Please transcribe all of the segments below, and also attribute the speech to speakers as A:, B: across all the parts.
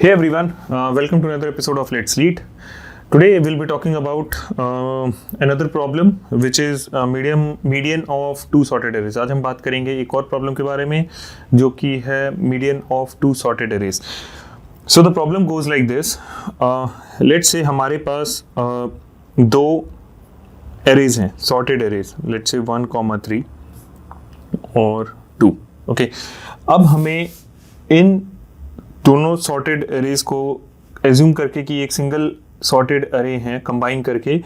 A: Hey everyone, welcome to another episode of Let's Lead. Today we'll be talking about another problem which is median of two sorted arrays. आज हम बात करेंगे एक और problem के बारे में जो कि है median of two sorted arrays. So the problem goes like this. Let's say हमारे पास दो arrays हैं, sorted arrays. Let's say 1, 3 और 2. Okay. अब हमें इन दोनों सॉर्टेड अरेज को एज्यूम करके कि एक सिंगल सॉर्टेड अरे हैं कंबाइन करके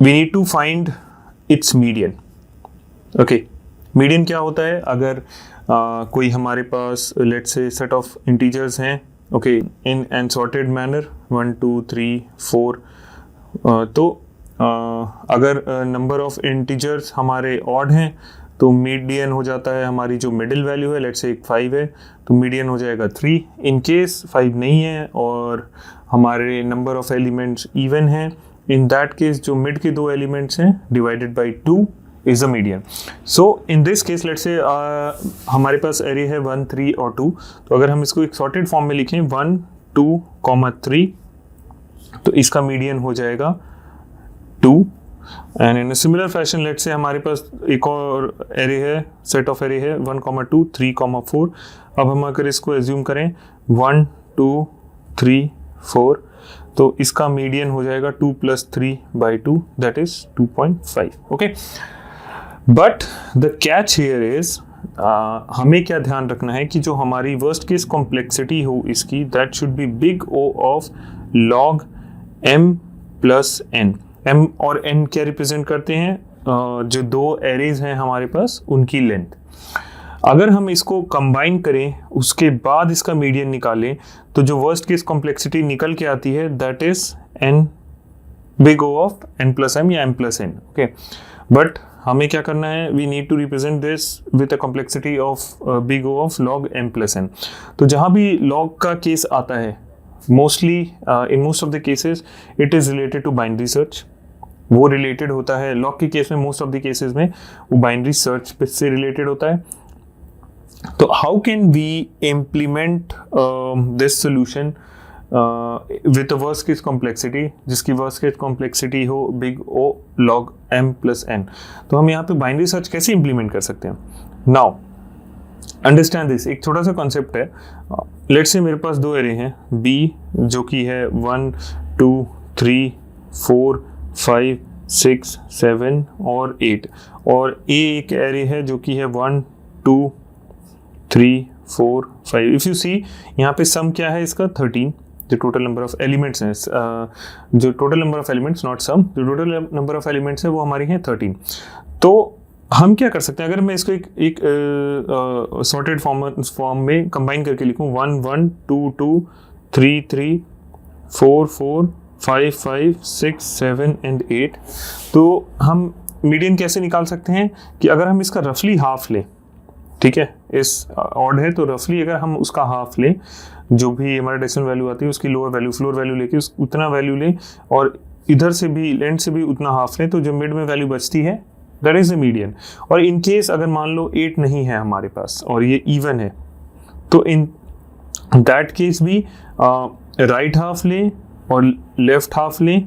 A: we need to find its median. Okay, median क्या होता है? अगर कोई हमारे पास let's say set of integers हैं, okay, in an sorted manner 1, 2, 3, 4, तो अगर नंबर ऑफ इंटीजर्स हमारे ऑड हैं तो मीडियन हो जाता है हमारी जो मिडिल वैल्यू है, लेट्स से 5 है तो मीडियन हो जाएगा 3. इन केस 5 नहीं है और हमारे नंबर ऑफ एलिमेंट्स इवन हैं, इन दैट केस जो मिड के दो एलिमेंट्स हैं divided by 2 is a median. So in this case let's say हमारे पास एरे है 1, 3 और 2. तो अगर हम इसको एक सॉर्टेड फॉर्म में लिखें 1, 2, 3 तो इसका मीडियन हो जाएगा 2. And in similar fashion let's say हमारे पास एक और एरे है, सेट ऑफ एरे है 1, 2, 3, 4. अब हम अगर इसको एज्यूम करें 1, 2, 3, 4 तो इसका मीडियन हो जाएगा 2 + 3/2 that is 2.5. Okay, but the catch here is हमें क्या ध्यान रखना है कि जो हमारी वर्स्ट केस कॉम्प्लेक्सिटी हो इसकी that should B big O of log m + n. m और n क्या रिप्रेजेंट करते हैं? जो दो एरेज हैं हमारे पास उनकी लेंथ. अगर हम इसको कंबाइन करें उसके बाद इसका मीडियन निकालें तो जो वर्स्ट केस कॉम्प्लेक्सिटी निकल के आती है that is n big O of n + m या m + n. ओके, बट हमें क्या करना है? We need to represent this with a complexity of big O of log m + n. तो जहाँ भी log का केस आता है mostly in most of the cases it is related to binary search. वो रिलेटेड होता है लॉग के केस में, मोस्ट ऑफ द केसेस में वो बाइनरी सर्च से रिलेटेड होता है. तो how can we implement this solution with a worst case complexity जिसकी वर्स्ट केस कॉम्प्लेक्सिटी हो big O log m + n. तो हम यहाँ पे बाइनरी सर्च कैसे इम्प्लीमेंट कर सकते हैं? Now understand this. एक छोटा सा कॉन्सेप्ट है. लेट्स से मेरे पास दो एरे हैं b जो कि है 1, 2, 3, 4, 5, 6, 7 और 8 और A एक एरे है जो कि है 1, 2, 3, 4, 5. इफ यू सी यहाँ पे सम क्या है इसका 13. जो टोटल नंबर ऑफ एलिमेंट्स हैं, जो total number of elements not sum, जो टोटल नंबर ऑफ एलिमेंट्स है वो हमारी हैं 13. तो हम क्या कर सकते हैं? अगर मैं इसको एक सॉर्टेड फॉर्म में कंबाइन करके लिखूँ 1, 1, 2, 2, 3, 3, 4, 4, 5, 5, 6, 7 एंड 8, तो हम मीडियन कैसे निकाल सकते हैं कि अगर हम इसका रफली हाफ लें, ठीक है, इस ऑड है तो रफली अगर हम उसका हाफ लें, जो भी हमारा डेसिमल वैल्यू आती है उसकी लोअर वैल्यू फ्लोर वैल्यू लेके उतना वैल्यू लें और इधर से भी लेंथ से भी उतना हाफ लें, तो जो मिड में वैल्यू बचती है दैट इज द मीडियन. और इन केस अगर मान लो 8 नहीं है हमारे पास और ये इवन है तो इन दैट केस भी राइट हाफ लें और लेफ्ट हाफ लें,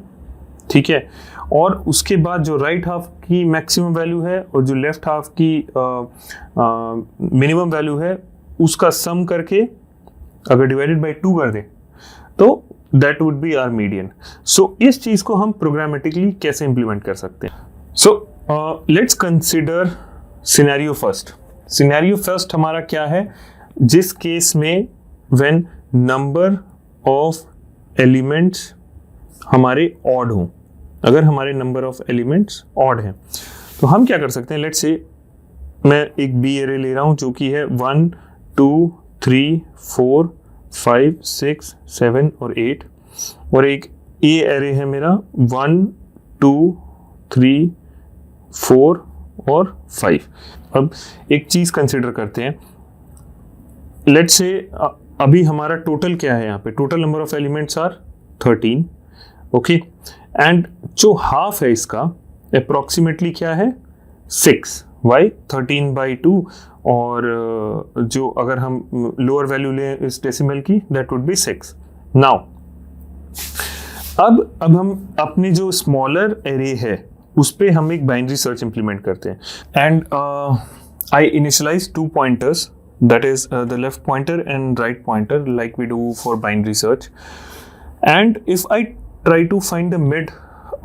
A: ठीक है, और उसके बाद जो राइट हाफ की मैक्सिमम वैल्यू है और जो लेफ्ट हाफ की मिनिमम वैल्यू है उसका सम करके अगर डिवाइडेड बाय 2 कर दें तो that would be our median. So इस चीज़ को हम प्रोग्रामेटिकली कैसे इंप्लीमेंट कर सकते हैं? So let's consider scenario first. Scenario first हमारा क्या है? जिस केस में व्हेन नंबर ऑफ एलिमेंट्स हमारे ऑड हों, अगर हमारे नंबर ऑफ एलिमेंट्स ऑड हैं तो हम क्या कर सकते हैं? लेट्स से मैं एक बी एरे ले रहा हूं जो कि है 1, 2, 3, 4, 5, 6, 7 और 8 और एक ए एरे है मेरा 1, 2, 3, 4 और 5. अब एक चीज़ कंसिडर करते हैं. लेट्स से अभी हमारा टोटल क्या है? यहाँ पे total number of elements are 13. Okay, and जो हाफ है इसका अप्रोक्सीमेटली क्या है? 6. वाई 13/2 और जो अगर हम लोअर वैल्यू लें इस डेसिमल की दैट वुड बी 6. नाउ अब हम अपनी जो स्मॉलर एरे है उस पे हम एक बाइनरी सर्च इंप्लीमेंट करते हैं. And I initialise 2 pointers, that is the left pointer and right pointer like we do for binary search. And if I try to find the mid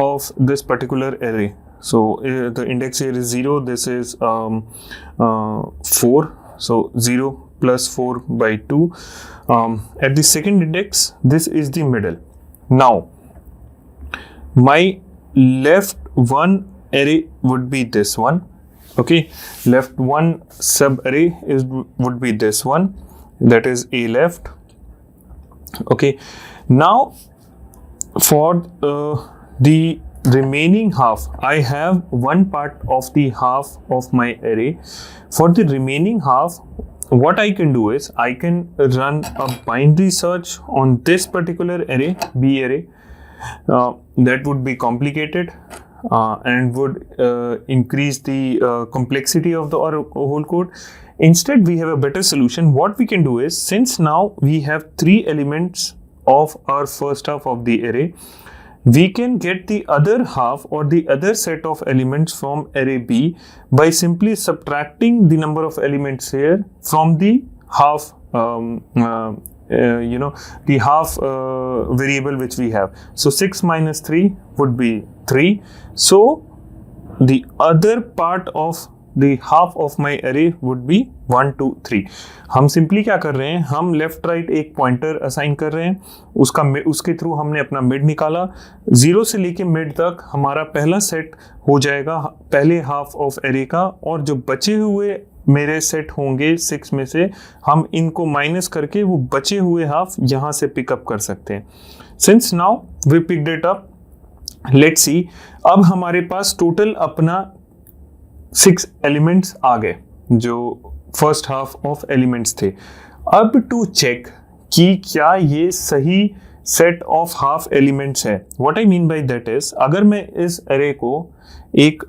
A: of this particular array, so the index here is 0, this is 4, so 0 plus 4/2. At the second index, this is the middle. Now my left one array would be this one. Okay, left one sub array would be this one, that is a left. Okay, now for the remaining half, I have one part of the half of my array. For the remaining half, what I can do is I can run a binary search on this particular array, B array. That would be complicated. And would increase the complexity of the whole code. Instead, we have a better solution. What we can do is, since now we have 3 elements of our first half of the array, we can get the other half or the other set of elements from array B by simply subtracting the number of elements here from the half the half variable which we have. So 6 minus 3 would be 3. So the other part of the half of my array would be 1 2 3. हम simply क्या कर रहे हैं, हम left right एक pointer assign कर रहे हैं, उसके थ्रू हमने अपना मिड निकाला. 0 से लेके मिड तक हमारा पहला सेट हो जाएगा पहले हाफ ऑफ एरे का, और जो बचे हुए मेरे सेट होंगे 6 में से हम इनको माइनस करके वो बचे हुए हाफ यहाँ से पिकअप कर सकते हैं. Since now we picked it up, let's see. अब हमारे पास टोटल अपना 6 एलिमेंट्स आ गए जो फर्स्ट हाफ ऑफ एलिमेंट्स थे. अब टू चेक कि क्या ये सही सेट ऑफ हाफ एलिमेंट्स है, what I mean by that is, अगर मैं इस एरे को एक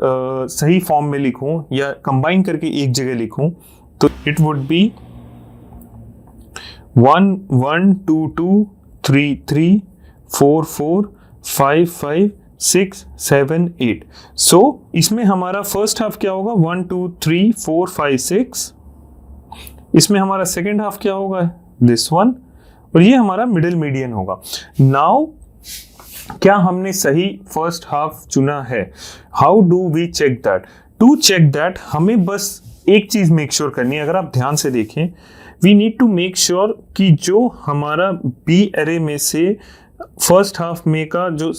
A: सही फॉर्म में लिखूं या कंबाइन करके एक जगह लिखूं तो इट वुड बी 1 1 2 2 3 3 4 4 5 5 6 7 8. सो इसमें हमारा फर्स्ट हाफ क्या होगा 1 2 3 4 5 6. इसमें हमारा सेकेंड हाफ क्या होगा दिस वन, और ये हमारा मिडिल मीडियन होगा. नाउ क्या हमने सही फर्स्ट हाफ चुना है? How do we check that? To check that हमें बस एक चीज मेक श्योर करनी है. अगर आप ध्यान से देखें, we need to make sure कि जो हमारा बी एरे में से फर्स्ट हाफ में का जो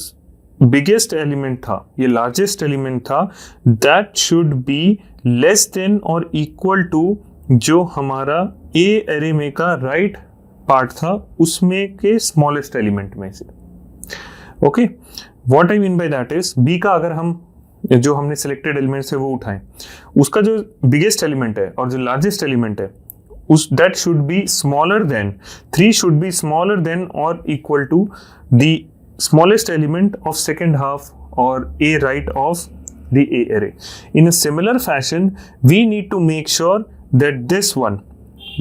A: बिगेस्ट एलिमेंट था, ये लार्जेस्ट एलिमेंट था, that should be less than और इक्वल टू जो हमारा ए एरे में का राइट पार्ट था उसमें के स्मॉलेस्ट एलिमेंट में से. Okay, what I mean by that is, B का अगर हम जो हमने सिलेक्टेड एलिमेंट्स है वो उठाएं, उसका जो बिगेस्ट एलिमेंट है और जो लार्जेस्ट एलिमेंट है उस that should be smaller than 3 should be smaller than और equal to the smallest element of second half or a right of the A array. In a similar fashion, we need to make sure that this one,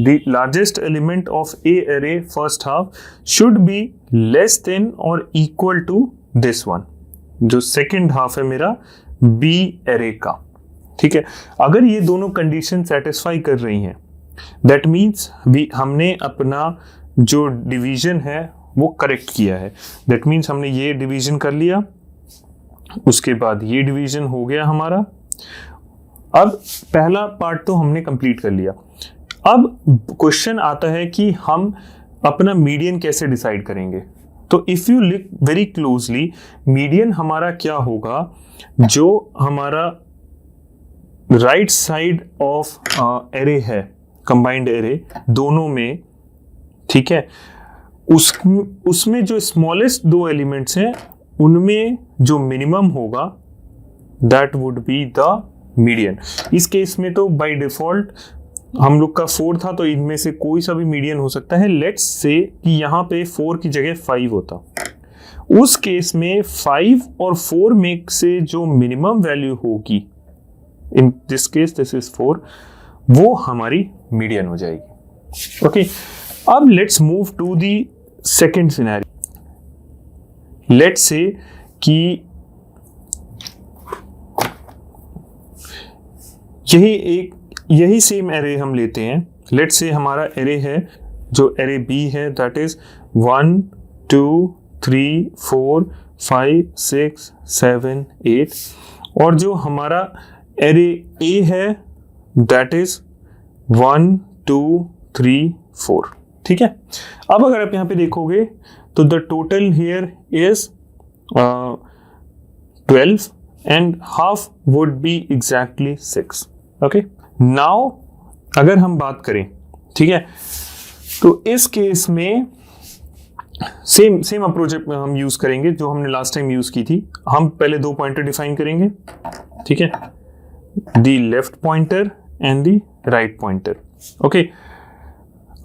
A: the largest element of A array first half, should be less than or equal to this one, जो second half है मेरा B array का. ठीक है, अगर ये दोनों condition satisfy कर रही हैं, that means हमने अपना जो डिवीजन है वो करेक्ट किया है. दैट मीन्स हमने ये डिवीजन कर लिया, उसके बाद ये डिवीजन हो गया हमारा. अब पहला पार्ट तो हमने कंप्लीट कर लिया. अब क्वेश्चन आता है कि हम अपना मीडियन कैसे डिसाइड करेंगे. तो if you look very closely, median हमारा क्या होगा, जो हमारा राइट साइड ऑफ एरे है, कंबाइंड एरे दोनों में, ठीक है, उसमें जो स्मॉलेस्ट 2 एलिमेंट्स हैं उनमें जो मिनिमम होगा that would be the median. इस केस में तो बाय डिफॉल्ट हम लोग का 4 था, तो इनमें से कोई सा भी मीडियन हो सकता है. लेट्स से कि यहाँ पे 4 की जगह 5 होता, उस केस में 5 और 4 में से जो मिनिमम वैल्यू होगी in this case this is 4, वो हमारी मीडियन हो जाएगी। ओके, अब let's move to the second scenario. Let's say कि यही सेम एरे हम लेते हैं। लेट्स से हमारा एरे है, जो एरे बी है, दैट इज 1 2 3 4 5 6 7 8, और जो हमारा एरे ए है दैट इज 1 2 3 4। ठीक है, अब अगर आप यहाँ पे देखोगे तो the total here is 12 and half would be exactly 6। Okay, now अगर हम बात करें, ठीक है, तो इस केस में सेम अप्रोच हम यूज करेंगे जो हमने लास्ट टाइम यूज की थी। हम पहले 2 पॉइंटर डिफाइन करेंगे, ठीक है, the left pointer and the write pointer. Okay,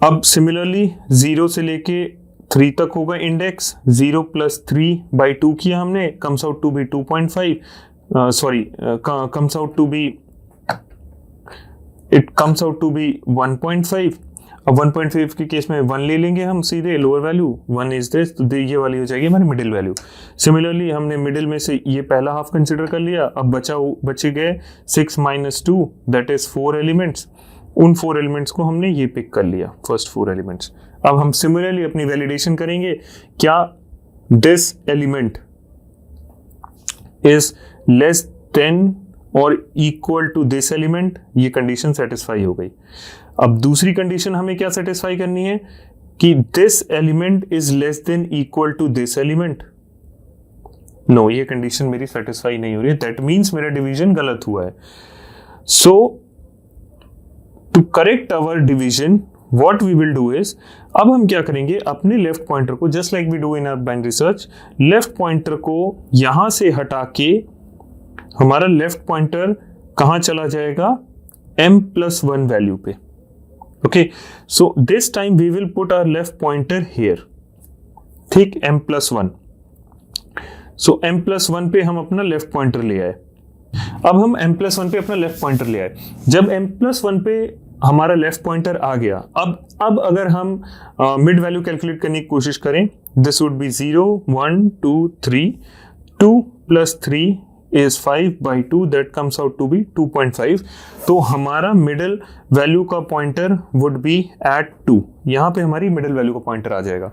A: अब सिमिलरली 0 से लेके 3 तक होगा इंडेक्स। 0 + 3/2 किया हमने, comes out to be 2.5, comes out to be 1.5। अब 1.5 के केस में 1 ले लेंगे हम सीधे, लोअर वैल्यू 1 इज दिस, तो ये वाली हो जाएगी हमारी मिडिल वैल्यू। सिमिलरली हमने मिडिल में से ये पहला हाफ कंसिडर कर लिया। अब बचे गए 6 - 2 दैट इज 4 एलिमेंट्स। उन 4 एलिमेंट्स को हमने ये पिक कर लिया, फर्स्ट 4 एलिमेंट्स। अब हम सिमिलरली अपनी वैलिडेशन करेंगे, क्या this element is less then और इक्वल टू दिस एलिमेंट। ये कंडीशन सेटिस्फाई हो गई। अब दूसरी कंडीशन हमें क्या सेटिस्फाई करनी है कि this element is less than equal to this element. No, ये कंडीशन मेरी सेटिस्फाई नहीं हो रही है, दैट मीन्स मेरा डिवीजन गलत हुआ है। So to correct our division what we will do is, अब हम क्या करेंगे, अपने लेफ्ट पॉइंटर को just like we do in our binary search, left pointer को यहां से हटा के हमारा लेफ्ट पॉइंटर कहां चला जाएगा, m+1 वैल्यू पे। Okay, so this time we will put our left pointer here, ठीक, m+1। सो m+1 पे हम अपना लेफ्ट पॉइंटर ले आए। अब हम m+1 पे अपना लेफ्ट पॉइंटर ले आए। जब m+1 पे हमारा लेफ्ट पॉइंटर आ गया, अब अगर हम मिड वैल्यू कैलकुलेट करने की कोशिश करें, this would be 0 1 2 3, 2 + 3 is 5/2, that comes out to be 2.5। तो हमारा मिडिल वैल्यू का पॉइंटर वुड बी एट 2। यहाँ पे हमारी मिडिल वैल्यू का पॉइंटर आ जाएगा।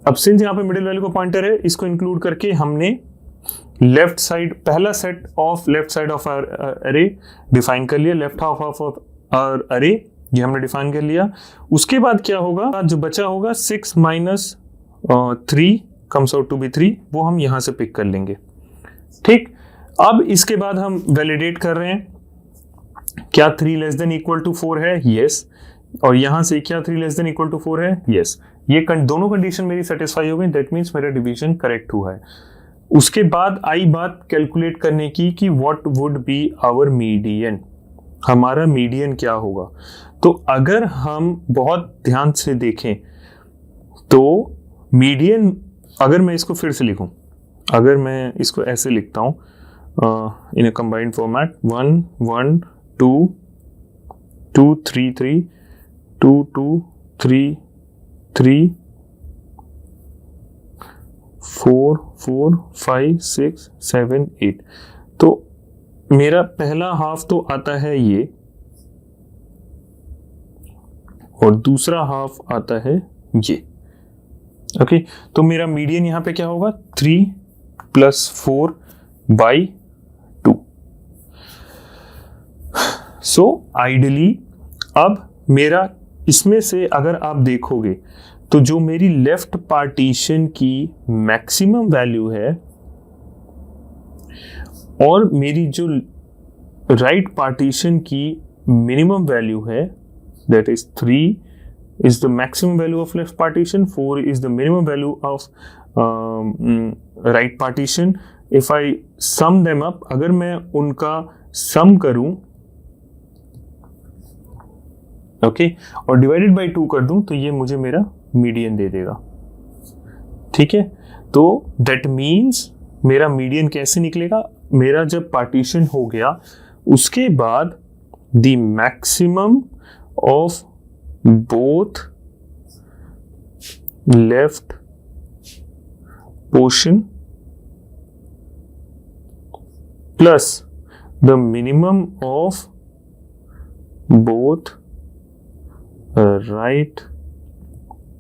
A: अब सिंस यहाँ पे मिडिल वैल्यू का पॉइंटर है, इसको इंक्लूड करके हमने लेफ्ट साइड, पहला set of left side of our array define कर लिया। लेफ्ट हाफ ऑफ आवर अरे ये हमने डिफाइन कर लिया। उसके बाद क्या होगा, जो बचा होगा 6 - 3 कम्स आउट टू बी 3, वो हम यहाँ से पिक कर लेंगे। ठीक, अब इसके बाद हम वैलिडेट कर रहे हैं, क्या 3 ≤ 4 है, यस, और यहां से क्या 3 ≤ 4 है, यस। ये दोनों कंडीशन मेरी सेटिस्फाई हो गई, दैट मीन्स मेरा डिवीजन करेक्ट हुआ है। उसके बाद आई बात कैलकुलेट करने की कि what would be our median, हमारा मीडियन क्या होगा। तो अगर हम बहुत ध्यान से देखें तो मीडियन, अगर मैं इसको फिर से लिखूं, अगर मैं इसको ऐसे लिखता हूं इन अ कंबाइंड फॉर्मेट, 1 1 2 2 3 3 2 2 3 3 4 4 5 6 7 8, तो मेरा पहला हाफ तो आता है ये, और दूसरा हाफ आता है ये। ओके, तो मेरा मीडियन यहां पे क्या होगा, 3 + 4/2। सो आइडियली अब मेरा इसमें से अगर आप देखोगे तो जो मेरी लेफ्ट पार्टीशन की मैक्सिमम वैल्यू है और मेरी जो राइट पार्टीशन की मिनिमम वैल्यू है, that is 3 is the maximum value of left partition, 4 is the minimum value of right partition. If I sum them up, अगर मैं उनका सम करूं, ओके, और डिवाइडेड बाय 2 कर दूं, तो ये मुझे मेरा मीडियन दे देगा। ठीक है, तो दैट मीन्स मेरा मीडियन कैसे निकलेगा, मेरा जब पार्टीशन हो गया उसके बाद the maximum of both left portion plus the minimum of both right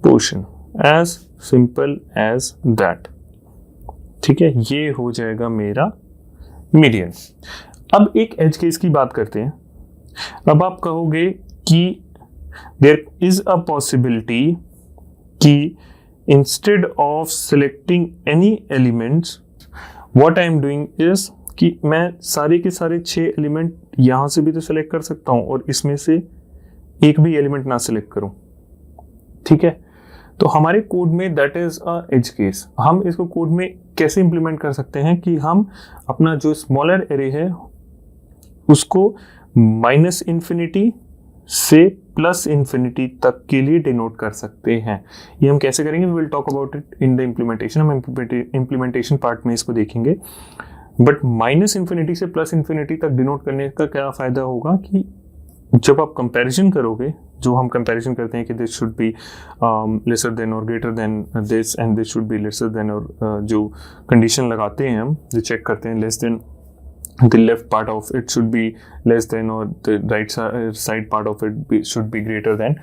A: portion, as simple as that. ठीक है, ये हो जाएगा मेरा मीडियन। अब एक एज केस की बात करते हैं। अब आप कहोगे कि देयर इज अ पॉसिबिलिटी कि instead of selecting any elements what I am doing is कि मैं सारे के सारे 6 एलिमेंट यहां से भी तो सिलेक्ट कर सकता हूं और इसमें से एक भी एलिमेंट ना सिलेक्ट करूं। ठीक है, तो हमारे कोड में that is a edge case. हम इसको कोड में कैसे इंप्लीमेंट कर सकते हैं कि हम अपना जो स्मॉलर एरे है उसको -∞ से +∞ तक के लिए डिनोट कर सकते हैं। ये हम कैसे करेंगे, we will talk about it in the implementation. हम इम्प्लीमेंटेशन पार्ट में इसको देखेंगे। बट -∞ से +∞ तक डिनोट करने का क्या फ़ायदा होगा कि जब आप कंपैरिजन करोगे, जो हम कंपैरिजन करते हैं कि this should be lesser than और greater than this and this should be lesser than, और जो कंडीशन लगाते हैं हम, जो चेक करते हैं less than the left part of it should be less than or the right side part of it should be greater than,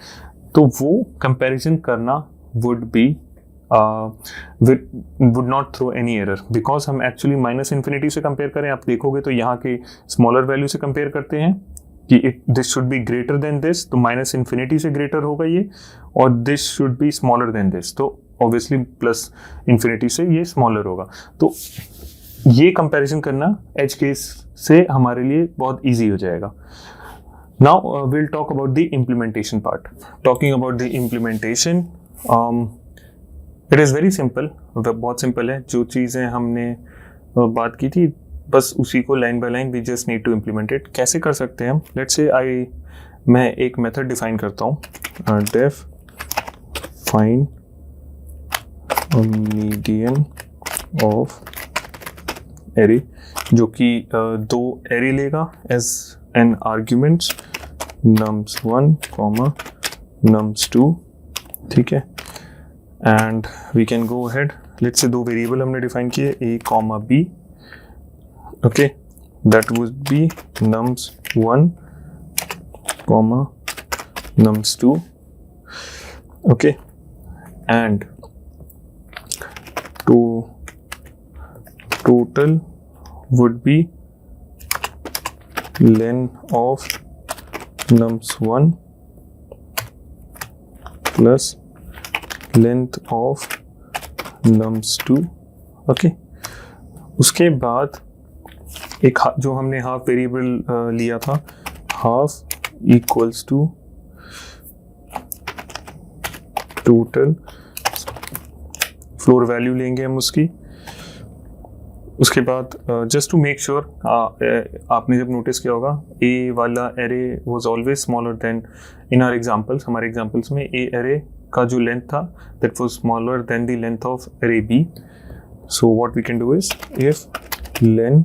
A: तो वो comparison करना would be would not throw any error because हम actually -∞ से compare करें, आप देखोगे तो यहाँ के smaller value से compare करते हैं कि this should be greater than this, तो -∞ से greater होगा ये, और this should be smaller than this, तो obviously +∞ से ये smaller होगा। तो ये कंपैरिजन करना एज केस से हमारे लिए बहुत इजी हो जाएगा। Now will talk about the implementation part. Talking about the implementation, it is very simple, बहुत सिंपल है। जो चीज़ें हमने बात की थी बस उसी को line by line we just need to implement it. कैसे कर सकते हैं हम, लेट्स से मैं एक मेथड डिफाइन करता हूँ, def find median of array, जो कि 2 एरे लेगा as an arguments nums1, nums2। ठीक है, and we can go ahead. Let's say 2 variable हमने डिफाइन किए, a, b। Okay, that would be nums1, nums2। Okay, and total would be len of nums1 plus length of nums2। Okay, उसके बाद एक जो हमने half variable लिया था, half equals to total floor value लेंगे हम उसकी। उसके बाद जस्ट टू मेक श्योर, आपने जब नोटिस किया होगा ए वाला array was always smaller than in our examples. हमारे एग्जांपल्स में ए एरे का जो लेंथ था that was smaller than the length of array B. So what we can do is if len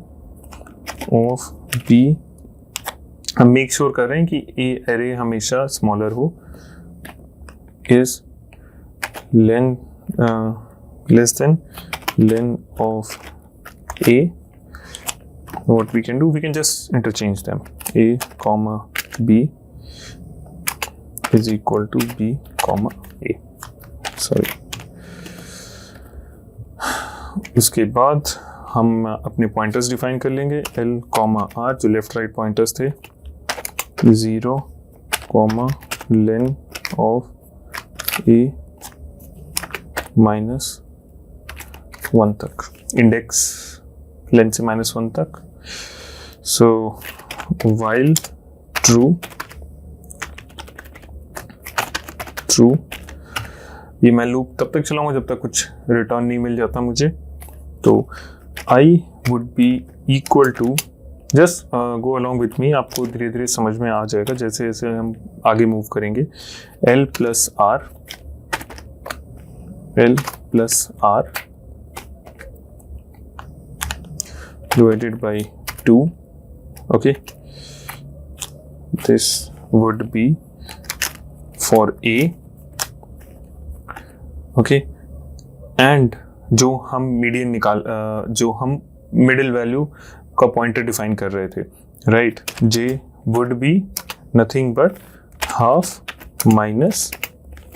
A: of B, हम make sure कर रहे हैं कि ए एरे हमेशा स्मॉलर हो, is len less than len of A, what we can do, we can just interchange them, a comma b is equal to b comma a, sorry। उसके बाद हम अपने पॉइंटर्स डिफाइन कर लेंगे, l comma r जो left right pointers थे, 0 comma len of a -1 तक, index लेन से -1 तक। सो वाइल ट्रू, ये मैं लूप तब तक चलाऊंगा जब तक कुछ रिटर्न नहीं मिल जाता मुझे। तो I would be equal to, just go along with me, आपको धीरे धीरे समझ में आ जाएगा जैसे जैसे हम आगे मूव करेंगे। l plus r divided by 2, okay, this would be for A, okay, and जो हम मिडिल वैल्यू का पॉइंटर डिफाइन कर रहे थे, right, J would be nothing but half minus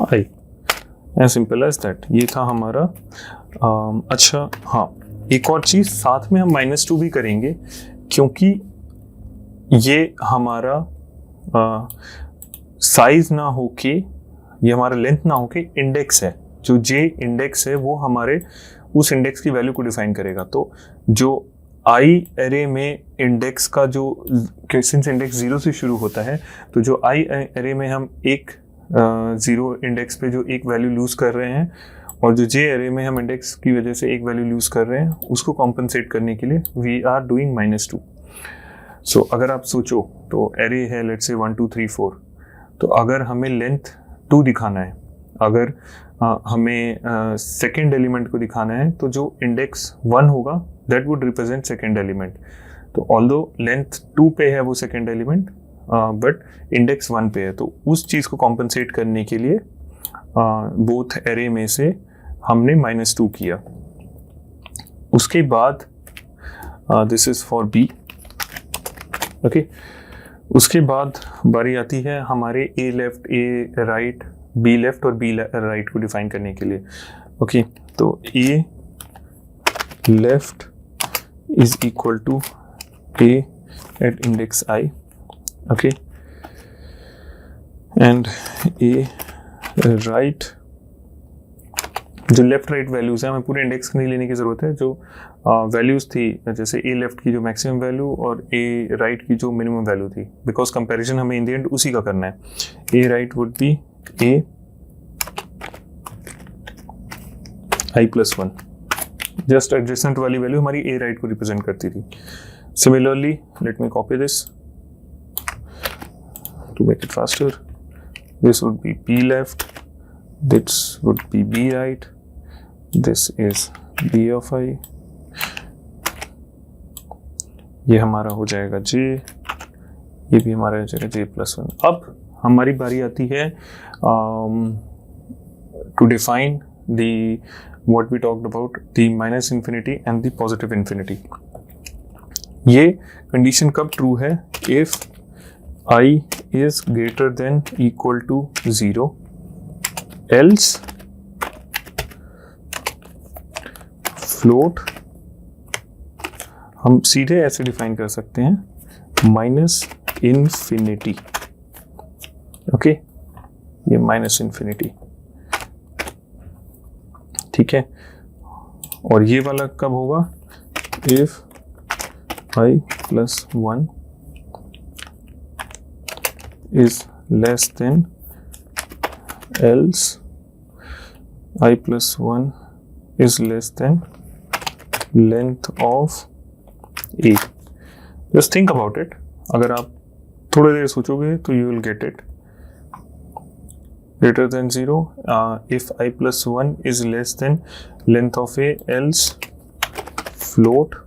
A: I, as simple as that. ये था हमारा अच्छा हाँ, एक और चीज़ साथ में हम -2 भी करेंगे, क्योंकि ये हमारा साइज ना होके, ये हमारा लेंथ ना होके इंडेक्स है, जो J इंडेक्स है वो हमारे उस इंडेक्स की वैल्यू को डिफाइन करेगा। तो जो I एरे में इंडेक्स का जो, सिंस इंडेक्स 0 से शुरू होता है, तो जो I एरे में हम एक 0 इंडेक्स पे जो एक वैल्यू लूज कर रहे हैं, और जो J एरे में हम इंडेक्स की वजह से एक वैल्यू लूज कर रहे हैं, उसको कॉम्पनसेट करने के लिए वी आर डूइंग -2। सो अगर आप सोचो तो एरे है लेट्स से 1 2 3 4, तो अगर हमें लेंथ 2 दिखाना है, अगर हमें सेकेंड एलिमेंट को दिखाना है, तो जो इंडेक्स 1 होगा that would represent second element. तो ऑल्दो लेंथ 2 पे है वो सेकेंड एलिमेंट, बट इंडेक्स 1 पे है, तो उस चीज़ को कॉम्पनसेट करने के लिए बोथ एरे में से हमने -2 किया। उसके बाद this is for B, okay. उसके बाद बारी आती है हमारे A left, A right, B left और बी राइट को डिफाइन करने के लिए, ओके। तो A left is equal to A at index I, okay, and A right, जो लेफ्ट राइट वैल्यूज है, हमें पूरे इंडेक्स नहीं लेने की जरूरत है, जो वैल्यूज थी, जैसे ए लेफ्ट की जो मैक्सिमम वैल्यू और ए राइट की जो मिनिमम वैल्यू थी, बिकॉज कंपैरिजन हमें इन द एंड उसी का करना है। A right would be A I plus 1, just adjacent वाली वैल्यू हमारी ए राइट को रिप्रेजेंट करती थी। Similarly let me copy this to make it faster, this would be B left, this would be B right, this is B of I, ये हमारा हो जाएगा J, ये भी हमारा हो जाएगा J प्लस 1। अब हमारी बारी आती है to define the what we talked about, the minus infinity and the positive infinity। ये कंडीशन कब ट्रू है? if I is greater than equal to 0, else float हम सीधे ऐसे डिफाइन कर सकते हैं माइनस इन्फिनिटी, ओके, ये माइनस इन्फिनिटी, ठीक है। और ये वाला कब होगा? if I plus 1 is less than, else I plus 1 is less than length of A। Just think about it, अगर आप थोड़ी देर सोचोगे तो you will get it। Greater than 0, if I plus 1 is less than length of A, else float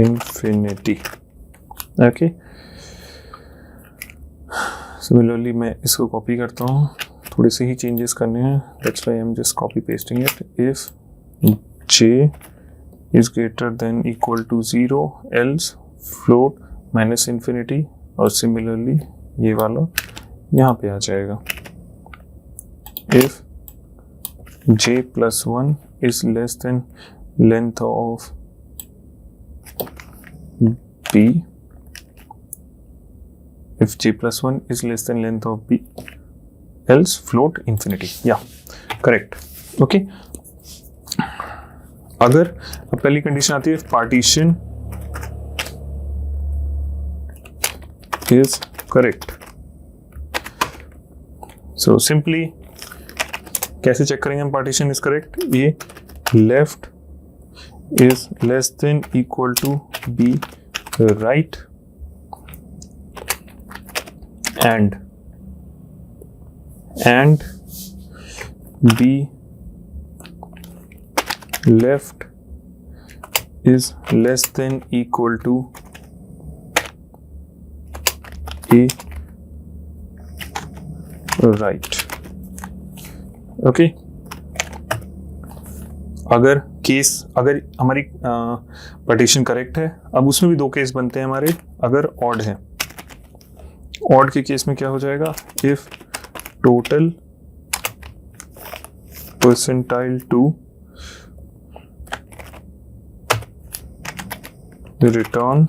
A: infinity, okay. Similarly मैं इसको copy करता हूँ, थोड़े से ही चेंजेस करने हैं, that's why I am just copy pasting it. If J is greater than equal to 0, else float minus infinity, और similarly ये वाला यहाँ पे आ जाएगा। If J plus 1 is less than length of B, if J plus 1 is less than length of B, else float infinity, yeah, correct, okay। अगर अब पहली कंडीशन आती है partition is correct, so simply कैसे चेक करेंगे हम partition is correct? ये left is less than equal to B right and B left is less than equal to A right. Okay अगर हमारी पार्टीशन करेक्ट है, अब उसमें भी दो केस बनते हैं हमारे। अगर ऑड है, ऑड के केस में क्या हो जाएगा, if total percentile to return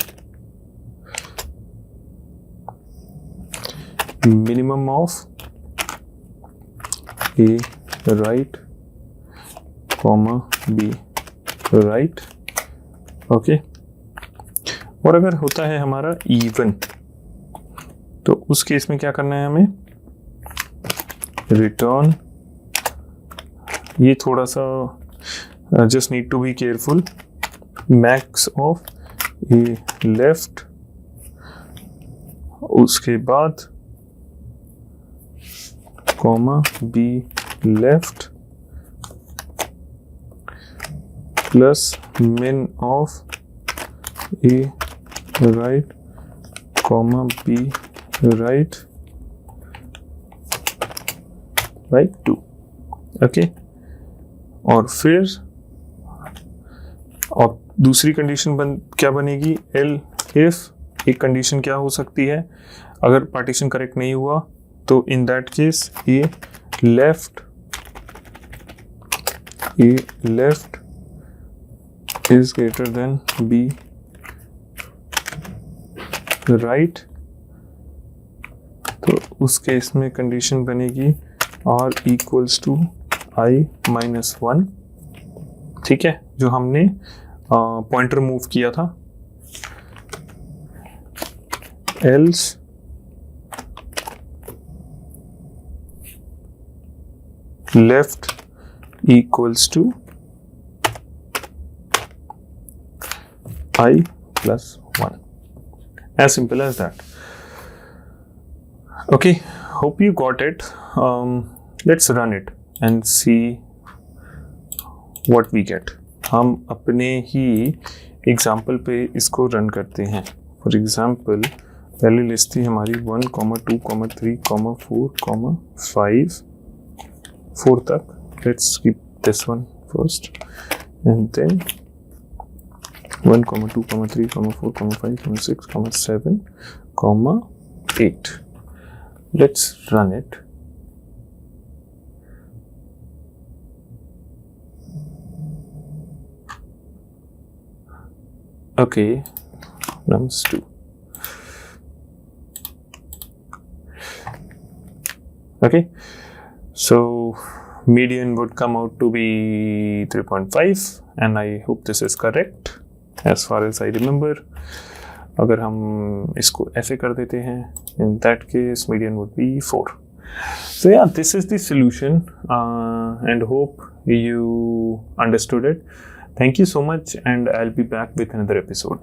A: minimum of A right comma B right. Okay और अगर होता है हमारा इवन, तो उस केस में क्या करना है हमें, रिटर्न, ये थोड़ा सा just need to be careful, max of A left, उसके बाद comma B left plus min of A right comma B right by 2। Okay और फिर और दूसरी कंडीशन क्या बनेगी, एल इफ, एक कंडीशन क्या हो सकती है, अगर पार्टीशन करेक्ट नहीं हुआ तो in that case A left is greater than B right, तो उस केस में कंडीशन बनेगी r equals to i minus 1। ठीक है, जो हमने पॉइंटर मूव किया था। Else left equals to I plus 1. As simple as that. Okay, hope you got it. Let's run it and see what we get. हम अपने ही example पे इसको रन करते हैं। फॉर एग्जाम्पल पहली लिस्ट थी हमारी 1, 2, 3, 4, 5, 4 तक। Let's keep this one first and then 1, 2, 3, 4, 5, 6, 7, 8. Let's run it. Okay, nums 2. Okay, so median would come out to be 3.5 and I hope this is correct as far as I remember. अगर हम इसको ऐसे कर देते हैं, in that case median would be 4. So yeah, this is the solution and hope you understood it. Thank you so much and I'll be back with another episode.